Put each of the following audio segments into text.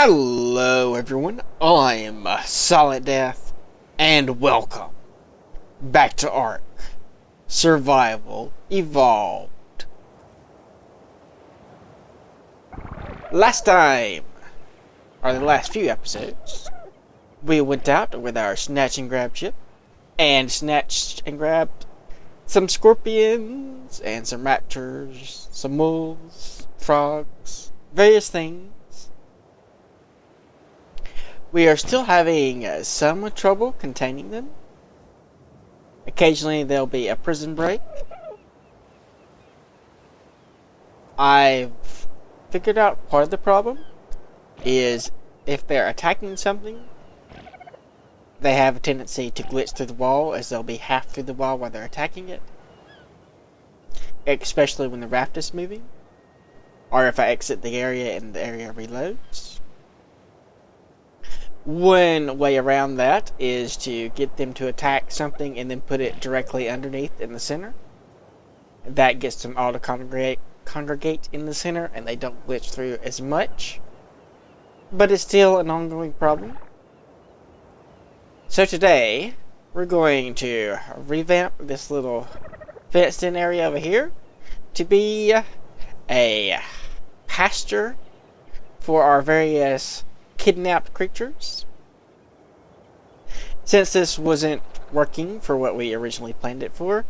Hello everyone, I am silentdeth, and welcome back to ARK Survival Evolved. Last time, or the last few episodes, we went out with our snatch and grab ship, and snatched and grabbed some scorpions, and some raptors, some wolves, frogs, various things. We are still having some trouble containing them. Occasionally there'll be a prison break. I've figured out part of the problem is if they're attacking something, they have a tendency to glitch through the wall, as they'll be half through the wall while they're attacking it. Especially when the raft is moving. Or if I exit the area and the area reloads. One way around that is to get them to attack something and then put it directly underneath in the center. That gets them all to congregate in the center and they don't glitch through as much. But it's still an ongoing problem. So today, we're going to revamp this little fenced in area over here to be a pasture for our various kidnapped creatures. Since this wasn't working for what we originally planned it for,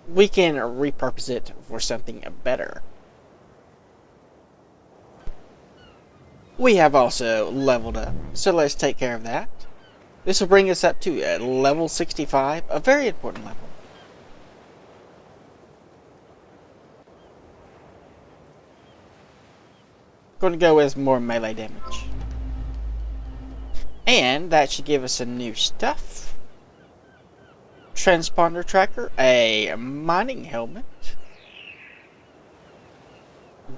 we can repurpose it for something better. We have also leveled up, so let's take care of that. This will bring us up to level 65, a very important level. Going to go with more melee damage. And that should give us some new stuff. Transponder tracker, a mining helmet.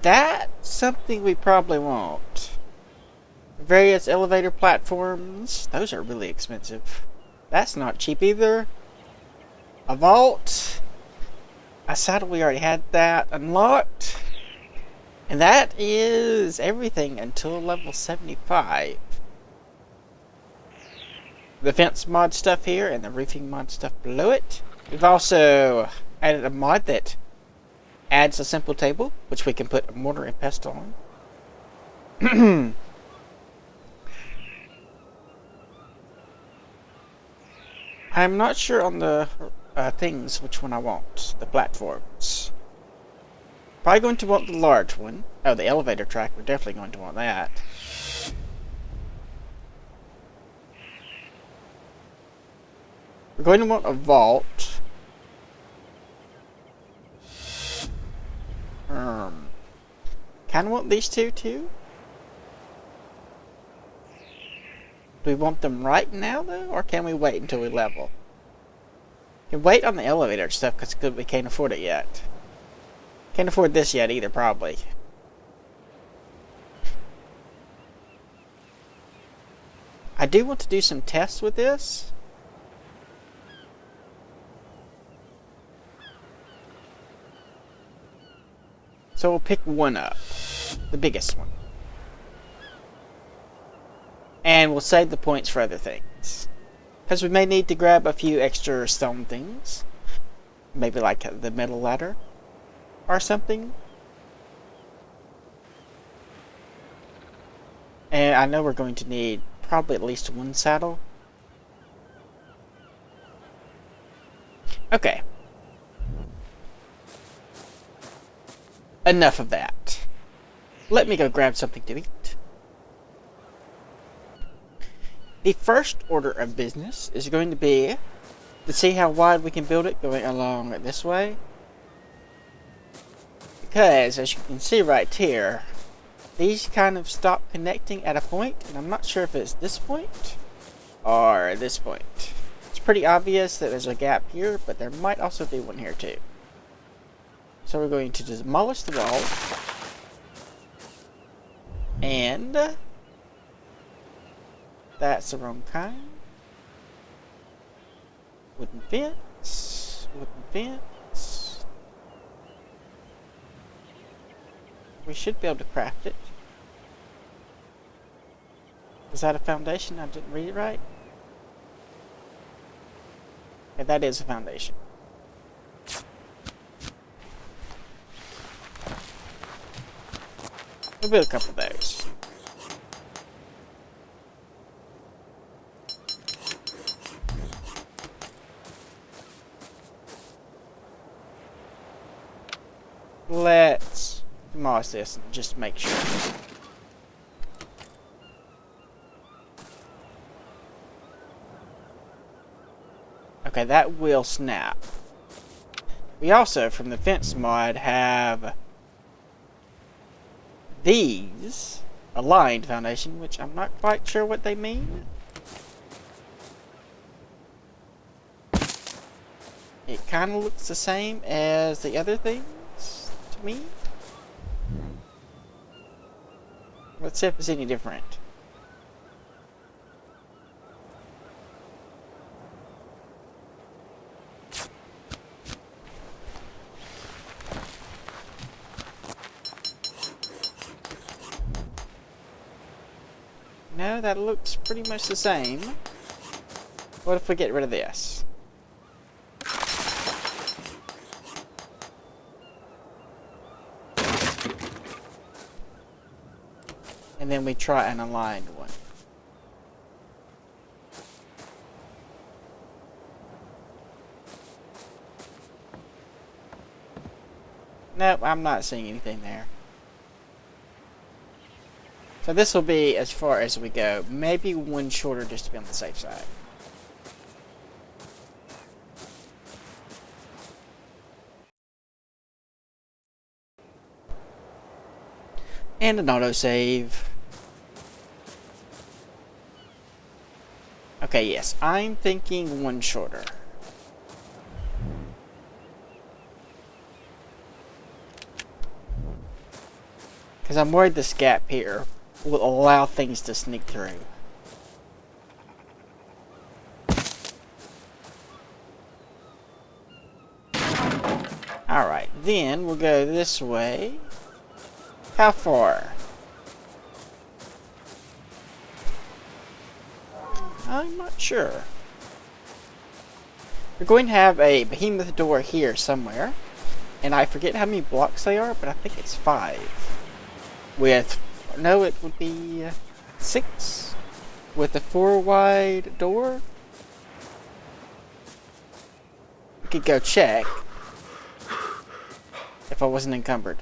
That's something we probably want. Various elevator platforms, those are really expensive. That's not cheap either. A vault. A saddle, we already had that unlocked. And that is everything until level 75. The fence mod stuff here and the roofing mod stuff below it. We've also added a mod that adds a simple table, which we can put a mortar and pestle on. I'm not sure on the things which one I want, the platforms. Probably going to want the large one. Oh, the elevator track, we're definitely going to want that. We're going to want a vault. Kind of want these two too. Do we want them right now though, or can we wait until we level? We can wait on the elevator stuff because we can't afford it yet. Can't afford this yet either, probably. I do want to do some tests with this. So we'll pick one up, the biggest one. And we'll save the points for other things. Because we may need to grab a few extra stone things. Maybe like the metal ladder or something. And I know we're going to need probably at least one saddle. Okay. Enough of that. Let me go grab something to eat. The first order of business is going to be to see how wide we can build it going along this way. Because, as you can see right here, these kind of stop connecting at a point, and I'm not sure if it's this point or this point. It's pretty obvious that there's a gap here, but there might also be one here too. So we're going to demolish the wall, and that's the wrong kind. Wooden fence, wooden fence. We should be able to craft it. Is that a foundation? I didn't read it right. Okay, that is a foundation. We'll build a couple of those. Let's moss this and just make sure. Okay, that will snap. We also, from the fence mod, have these aligned foundation, which I'm not quite sure what they mean. It kind of looks the same as the other things to me. Let's see if it's any different. No, that looks pretty much the same. What if we get rid of this? And then we try an aligned one. Nope, I'm not seeing anything there. So this will be as far as we go. Maybe one shorter just to be on the safe side. And an autosave. Okay, yes, I'm thinking one shorter. Because I'm worried this gap here will allow things to sneak through. Alright, then we'll go this way. How far? I'm not sure. We're going to have a behemoth door here somewhere. And I forget how many blocks they are, but I think it's 5. With, no, it would be 6 with a 4 wide door. We could go check if I wasn't encumbered,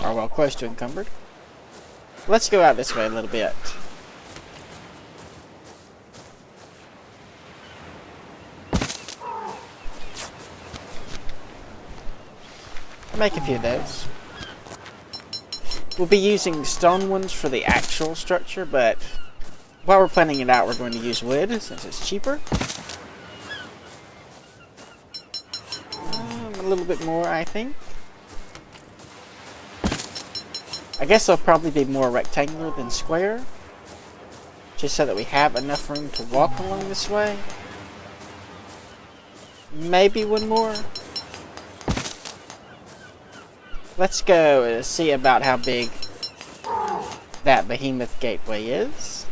or well, close to encumbered. Let's go out this way a little bit. I'll make a few of those. We'll be using stone ones for the actual structure, but while we're planning it out, we're going to use wood since it's cheaper. A little bit more, I think. I guess they'll probably be more rectangular than square, just so that we have enough room to walk along this way. Maybe one more. Let's go see about how big that behemoth gateway is.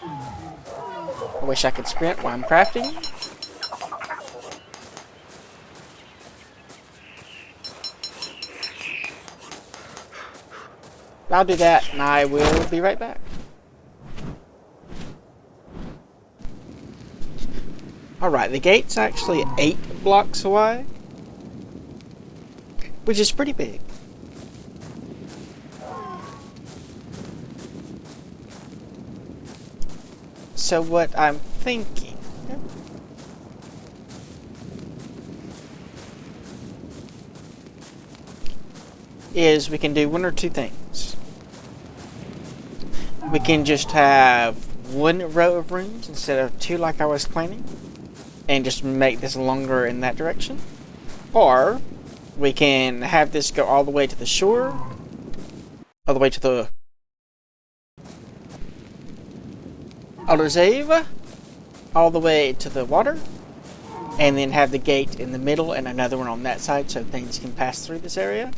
I wish I could sprint while I'm crafting. I'll do that and I will be right back. Alright, the gate's actually 8 blocks away, which is pretty big. So what I'm thinking is we can do one or two things. We can just have one row of rooms instead of 2 like I was planning, and just make this longer in that direction. Or we can have this go all the way to the shore, all the way to the autosave, all the way to the water, and then have the gate in the middle and another one on that side so things can pass through this area.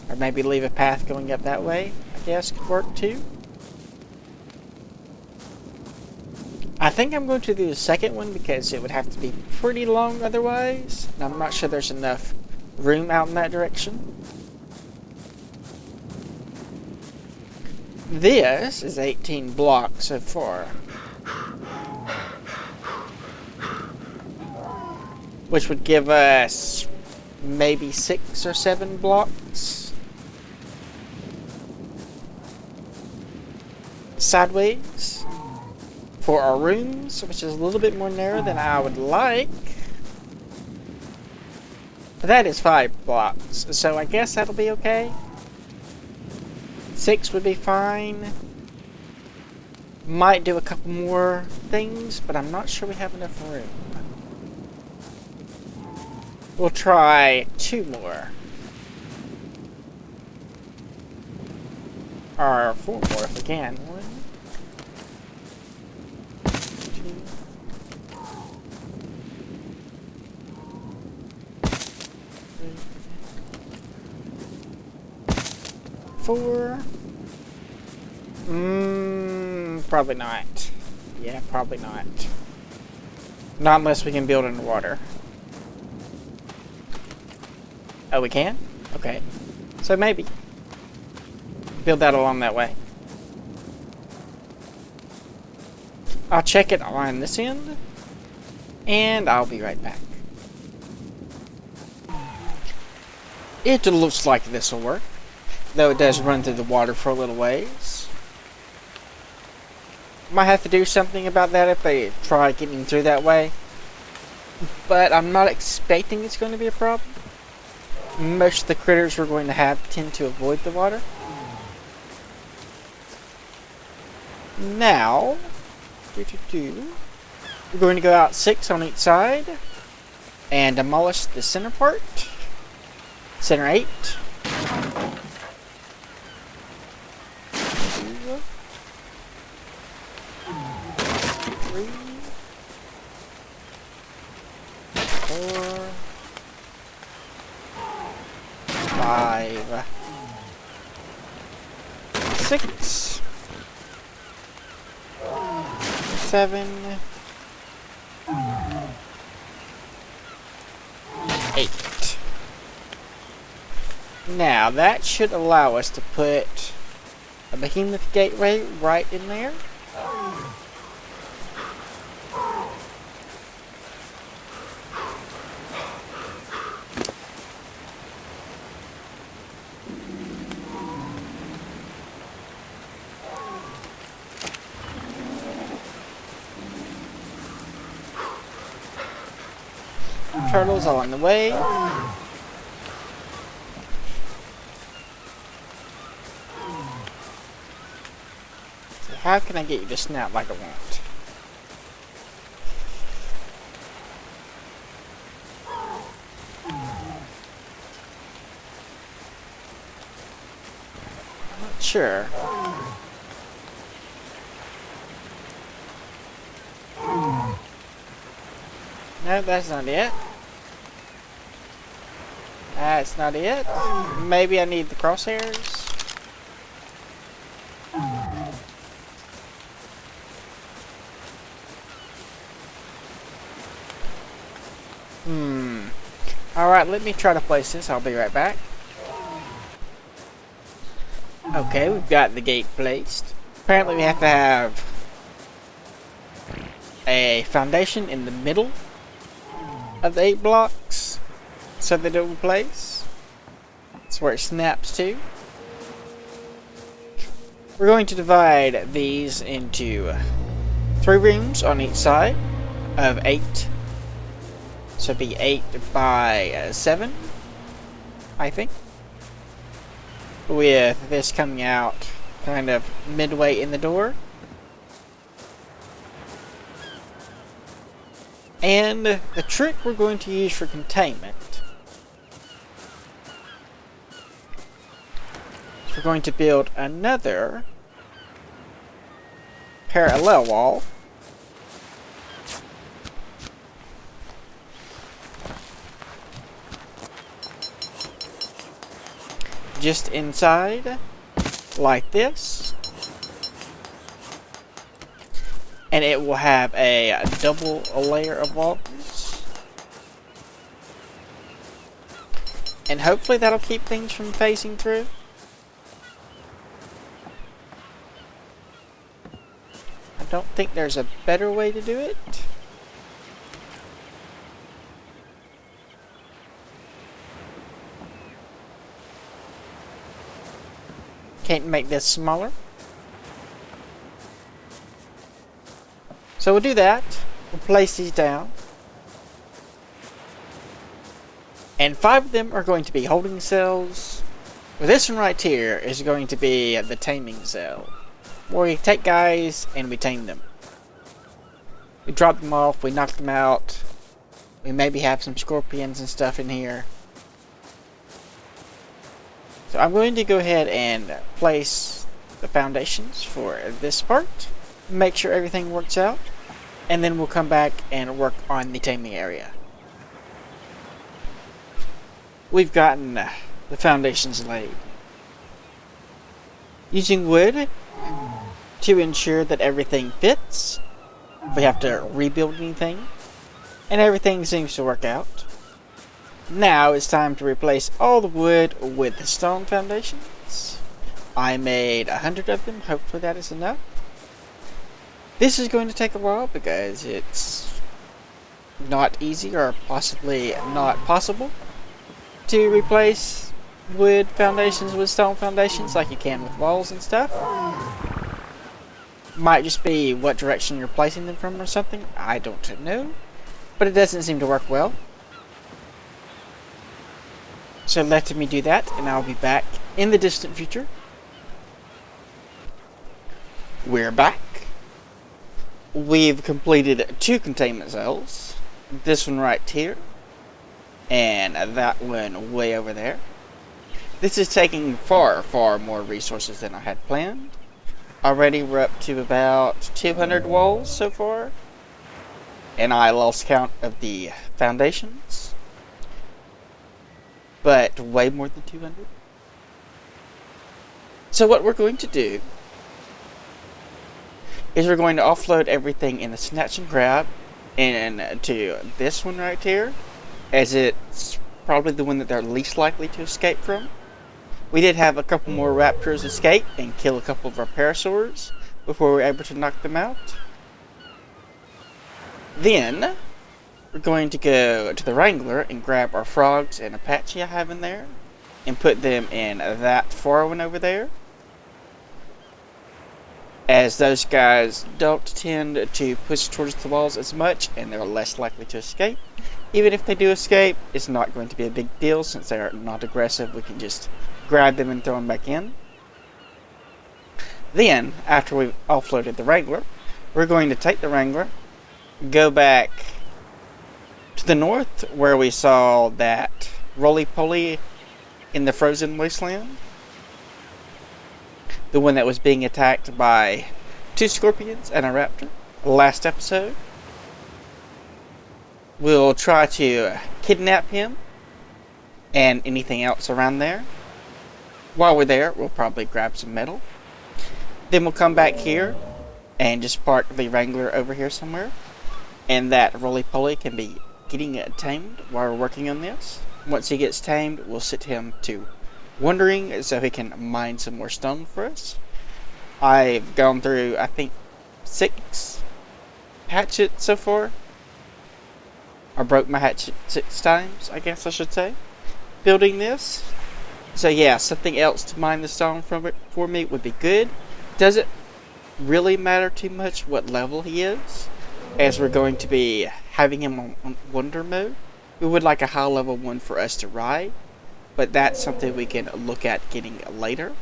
Or maybe leave a path going up that way, I guess could work too. I think I'm going to do the second one because it would have to be pretty long otherwise. And I'm not sure there's enough room out in that direction. This is 18 blocks so far. Which would give us maybe 6 or 7 blocks sideways for our rooms, which is a little bit more narrow than I would like. But that is 5 blocks, so I guess that'll be okay. 6 would be fine. Might do a couple more things, but I'm not sure we have enough room. We'll try 2 more. Or 4 more if we can. 1, 2, 3, 4. Probably not. Yeah, probably not. Not unless we can build in the water. Oh, we can? Okay. So maybe. Build that along that way. I'll check it on this end. And I'll be right back. It looks like this will work. Though it does run through the water for a little ways. Might have to do something about that if they try getting through that way. But I'm not expecting it's going to be a problem. Most of the critters we're going to have tend to avoid the water. Now, we're going to go out 6 on each side and demolish the center part. Center 8. 3, 4, 5, 6, 7, 8. Now that should allow us to put a behemoth gateway right in there. Turtles along the way. So how can I get you to snap like I want? I'm not sure. No, that's not it. That's not it. Maybe I need the crosshairs. Alright, let me try to place this. I'll be right back. Okay, we've got the gate placed. Apparently we have to have a foundation in the middle of the 8 blocks so that it will place. That's where it snaps to. We're going to divide these into 3 rooms on each side of 8. So it'd be 8 by 7, I think. With this coming out kind of midway in the door. And the trick we're going to use for containment. We're going to build another parallel wall. just inside, like this. And it will have a double layer of walls. And hopefully that'll keep things from phasing through. I don't think there's a better way to do it. Can't make this smaller. So we'll do that. We'll place these down. And 5 of them are going to be holding cells. Well, this one right here is going to be the taming cell, where we take guys and we tame them. We drop them off, we knock them out. We maybe have some scorpions and stuff in here. So I'm going to go ahead and place the foundations for this part. Make sure everything works out. And then we'll come back and work on the taming area. We've gotten the foundations laid. Using wood to ensure that everything fits. If we have to rebuild anything. And everything seems to work out. Now it's time to replace all the wood with the stone foundations. I made 100 of them. Hopefully that is enough. This is going to take a while because it's not easy or possibly not possible to replace wood foundations with stone foundations like you can with walls and stuff. Might just be what direction you're placing them from or something. I don't know. But it doesn't seem to work well. So let me do that, and I'll be back in the distant future. We're back. We've completed 2 containment cells. This one right here, and that one way over there. This is taking far, far more resources than I had planned. Already we're up to about 200 walls so far. And I lost count of the foundations. But way more than 200. So what we're going to do is we're going to offload everything in the snatch and grab into this one right here, as it's probably the one that they're least likely to escape from. We did have a couple more raptors escape and kill a couple of our parasaurs before we were able to knock them out. Then we're going to go to the Wrangler and grab our frogs and Apache I have in there and put them in that far one over there, as those guys don't tend to push towards the walls as much and they're less likely to escape. Even if they do escape, it's not going to be a big deal since they're not aggressive. We can just grab them and throw them back in. Then, after we've offloaded the Wrangler, we're going to take the Wrangler, go back to the north where we saw that roly-poly in the frozen wasteland. The one that was being attacked by 2 scorpions and a raptor last episode. We'll try to kidnap him and anything else around there. While we're there, we'll probably grab some metal. Then we'll come back here and just park the Wrangler over here somewhere. And that roly-poly can be getting tamed while we're working on this. Once he gets tamed, we'll set him to wandering so he can mine some more stone for us. I've gone through, I think, 6 hatchets so far. I broke my hatchet 6 times, I guess I should say, building this. So yeah, something else to mine the stone from it for me would be good. Doesn't really matter too much what level he is, as we're going to be having him on wonder mode. We would like a high level one for us to ride, but that's something we can look at getting later.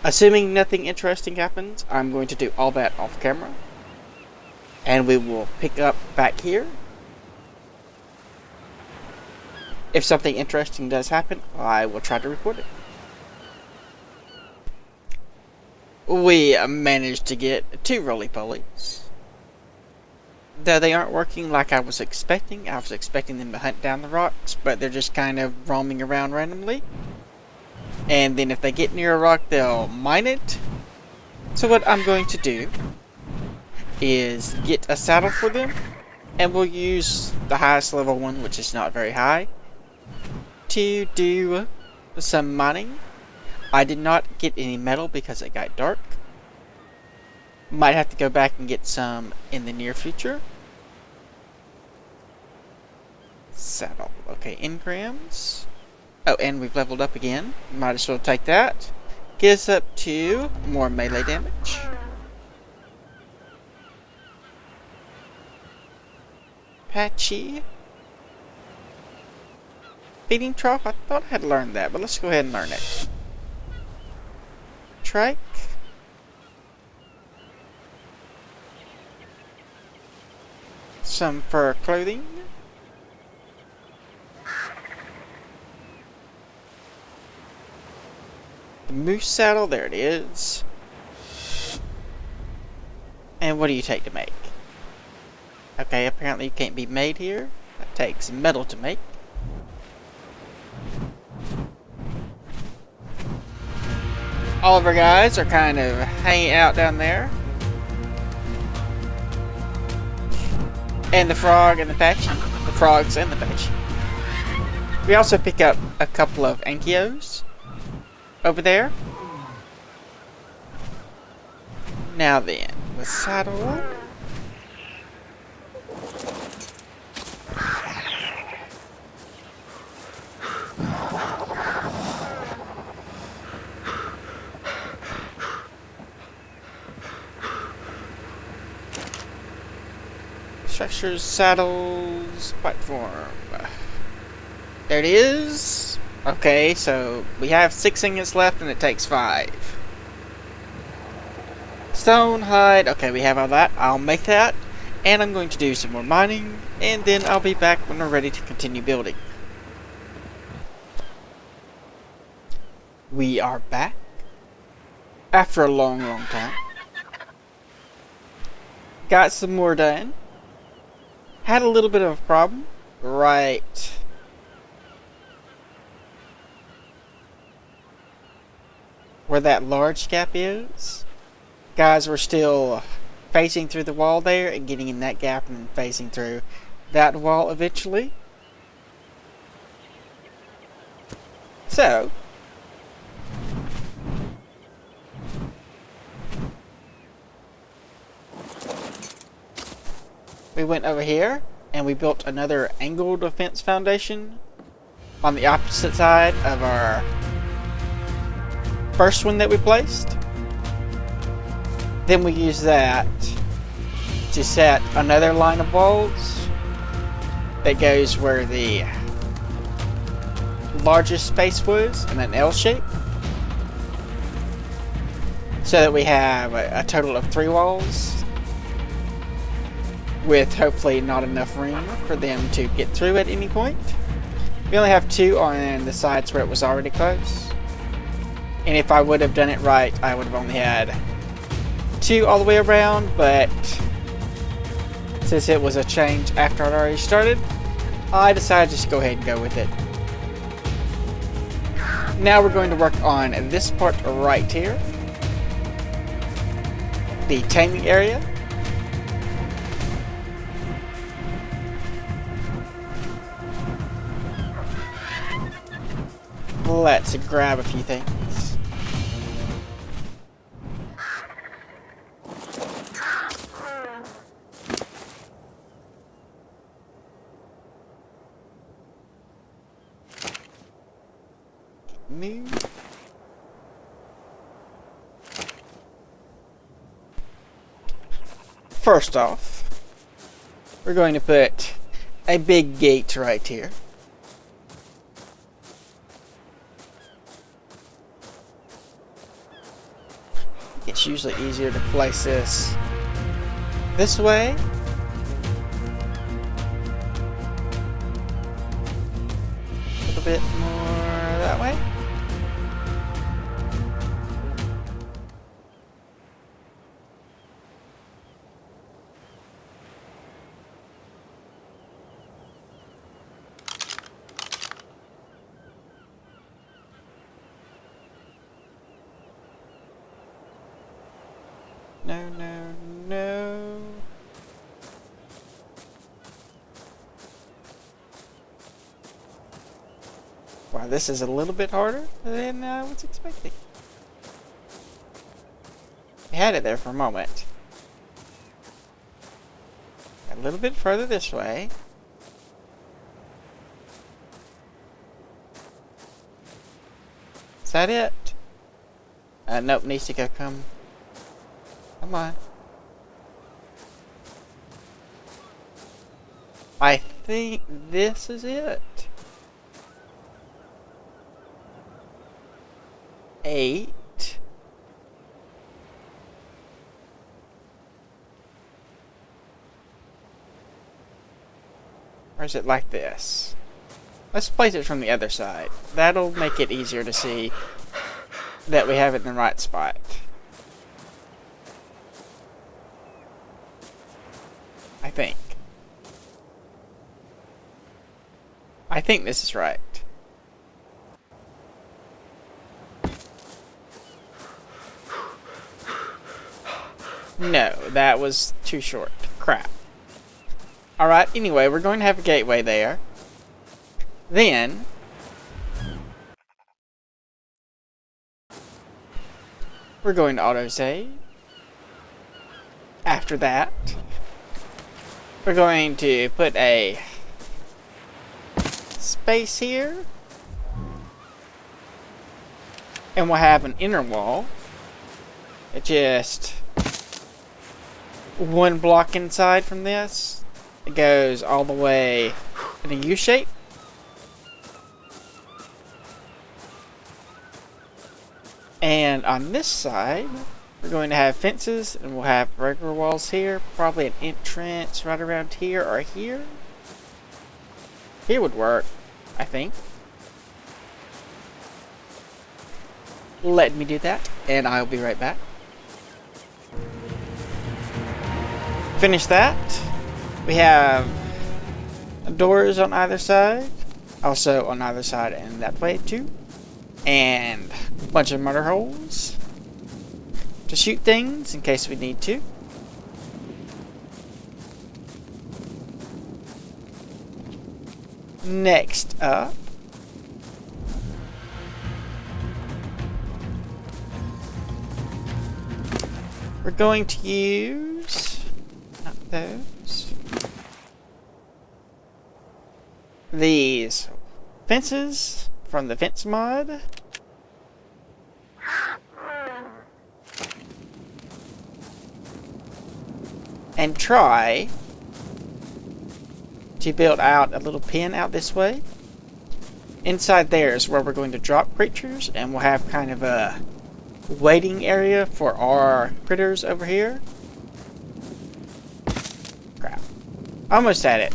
Assuming nothing interesting happens, I'm going to do all that off camera. And we will pick up back here. If something interesting does happen, I will try to report it. We managed to get 2 roly-polies. Though they aren't working like I was expecting. I was expecting them to hunt down the rocks, but they're just kind of roaming around randomly. And then if they get near a rock, they'll mine it. So what I'm going to do is get a saddle for them, and we'll use the highest level one, which is not very high, to do some mining. I did not get any metal because it got dark. Might have to go back and get some in the near future. Saddle. Okay, engrams. Oh, and we've leveled up again. Might as well take that. Get us up to more melee damage. Patchy. Feeding trough? I thought I had learned that, but let's go ahead and learn it. Trike. Some fur clothing. The moose saddle, there it is. And what do you take to make? Okay, apparently you can't be made here. That takes metal to make. All of our guys are kind of hanging out down there. And the frog and the patchy. The frogs and the patchy. We also pick up a couple of Ankios over there. Now then, the saddle. Structures, saddles, platform. There it is. Okay, so we have 6 ingots left and it takes 5. Stone, hide. Okay, we have all that. I'll make that. And I'm going to do some more mining. And then I'll be back when we're ready to continue building. We are back. After a long, long time. Got some more done. Had a little bit of a problem. Right where that large gap is. Guys were still phasing through the wall there and getting in that gap and then phasing through that wall eventually. So we went over here and we built another angled fence foundation on the opposite side of our first one that we placed. Then we use that to set another line of walls that goes where the largest space was in an L shape, so that we have a total of 3 walls with hopefully not enough room for them to get through at any point. We only have 2 on the sides where it was already close, and if I would have done it right, I would have only had 2 all the way around, but since it was a change after I'd already started, I decided to just go ahead and go with it. Now we're going to work on this part right here, the taming area. Let's grab a few things. Move. First off, we're going to put a big gate right here. It's usually easier to place this way. A little bit more that way. No, no, no. Wow, this is a little bit harder than I was expecting. I had it there for a moment. A little bit further this way. Is that it? Nope, needs to go come. Come on. I think this is it. 8. Or is it like this? Let's place it from the other side. That'll make it easier to see that we have it in the right spot. I think. I think this is right. No, that was too short. Crap. Alright, anyway, we're going to have a gateway there. Then, we're going to autosave. After that, we're going to put a space here. And we'll have an inner wall. It just one block inside from this. It goes all the way in a U shape. And on this side, we're going to have fences, and we'll have regular walls here. Probably an entrance right around here or here. Here would work, I think. Let me do that, and I'll be right back. Finish that. We have doors on either side. Also on either side and that way too. And a bunch of murder holes to shoot things in case we need to. Next up, we're going to use, not those, these fences from the fence mod. And try to build out a little pen out this way. Inside there is where we're going to drop creatures, and we'll have kind of a waiting area for our critters over here. Crap. Almost had it.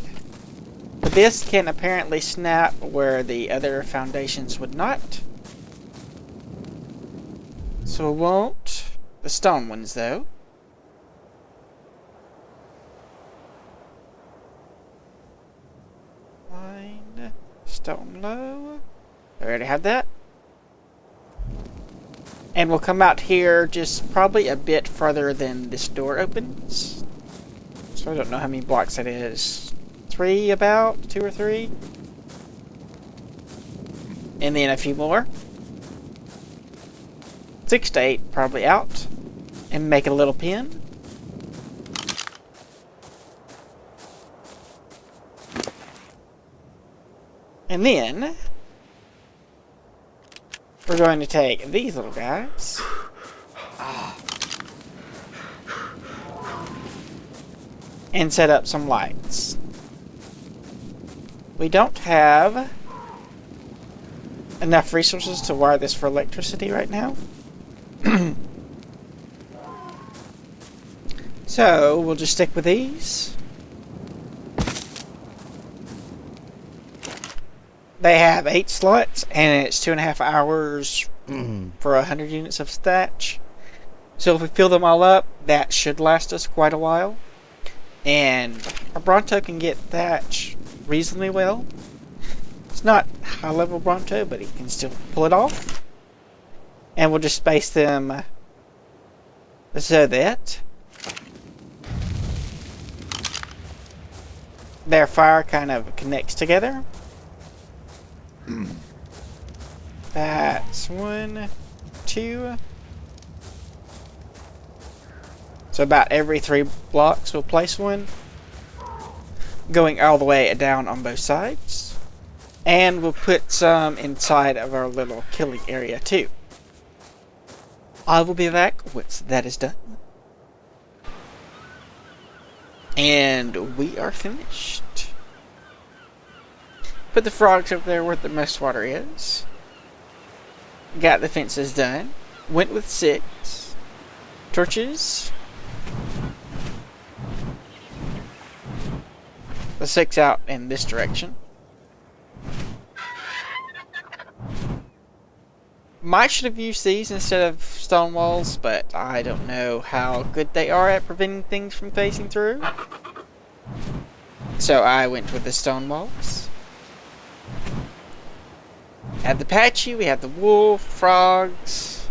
But this can apparently snap where the other foundations would not. So we won't. The stone ones though. Line. Stone low. I already have that. And we'll come out here just probably a bit further than this door opens. So I don't know how many blocks that is. 3 about? 2 or 3? And then a few more. 6 to 8 probably out. And make a little pen. And then we're going to take these little guys and set up some lights. We don't have enough resources to wire this for electricity right now. So we'll just stick with these. They have 8 slots, and it's 2.5 hours for 100 units of thatch. So if we fill them all up, that should last us quite a while. And our Bronto can get thatch reasonably well. It's not high level Bronto, but he can still pull it off. And we'll just space them so that their fire kind of connects together. That's 1, 2. So about every 3 blocks we'll place one, going all the way down on both sides. And we'll put some inside of our little killing area too. I will be back once that is done. And we are finished. Put the frogs up there where the most water is. Got the fences done. Went with 6 torches. The 6 out in this direction. Might should have used these instead of stone walls, but I don't know how good they are at preventing things from facing through. So I went with the stone walls. At the patchy, we have the wolf, frogs,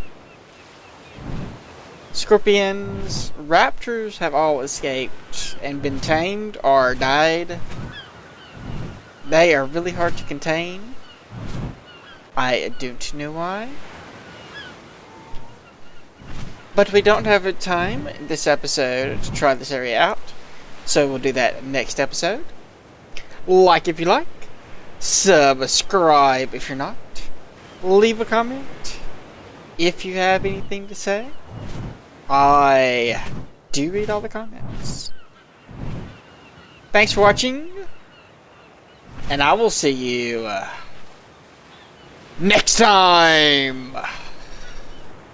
scorpions. Raptors have all escaped and been tamed or died. They are really hard to contain. I don't know why. But we don't have a time in this episode to try this area out. So we'll do that next episode. Like if you like. Subscribe if you're not. Leave a comment if you have anything to say. I do read all the comments. Thanks for watching. And I will see you next time!